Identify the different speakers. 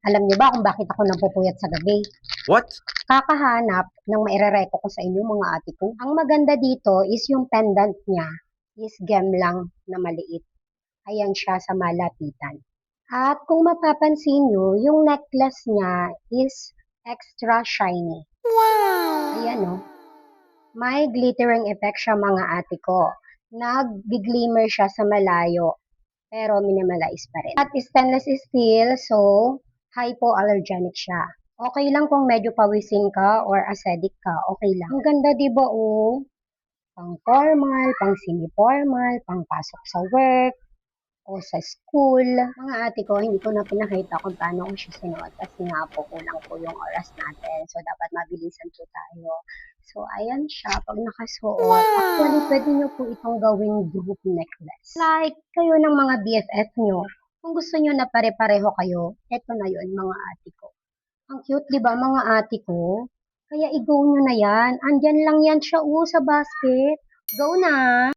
Speaker 1: Alam niyo ba kung bakit ako napupuyat sa gabi?
Speaker 2: What?
Speaker 1: Kakahanap ng mairereko ko sa inyo mga ate ko. Ang maganda dito is yung pendant niya is gem lang na maliit. Ayan siya sa malapitan. At kung mapapansin nyo, yung necklace niya is extra shiny. Ayan o. May glittering effect siya mga ate ko. Nag-glimmer siya sa malayo, pero minimalize pa rin. At stainless steel, so hypoallergenic siya. Okay lang kung medyo pawisin ka or acidic ka, okay lang. Ang ganda, di ba, oh? Pang formal, pang semi-formal, pang pasok sa work, o sa school. Mga ate ko, hindi ko na pinakita kung paano ko siya sinuot kasi nga po kulang po yung oras natin. So, dapat mabilisan po tayo. So, ayan siya. Pag nakasuot, actually, pwede nyo po itong gawing group necklace. Like, kayo ng mga BFF nyo. Kung gusto nyo na pare-pareho kayo, eto na yun, mga ate ko. Ang cute, di ba, mga ate ko? Kaya i-go nyo na yan. Andyan lang yan siya, sa basket. Go na!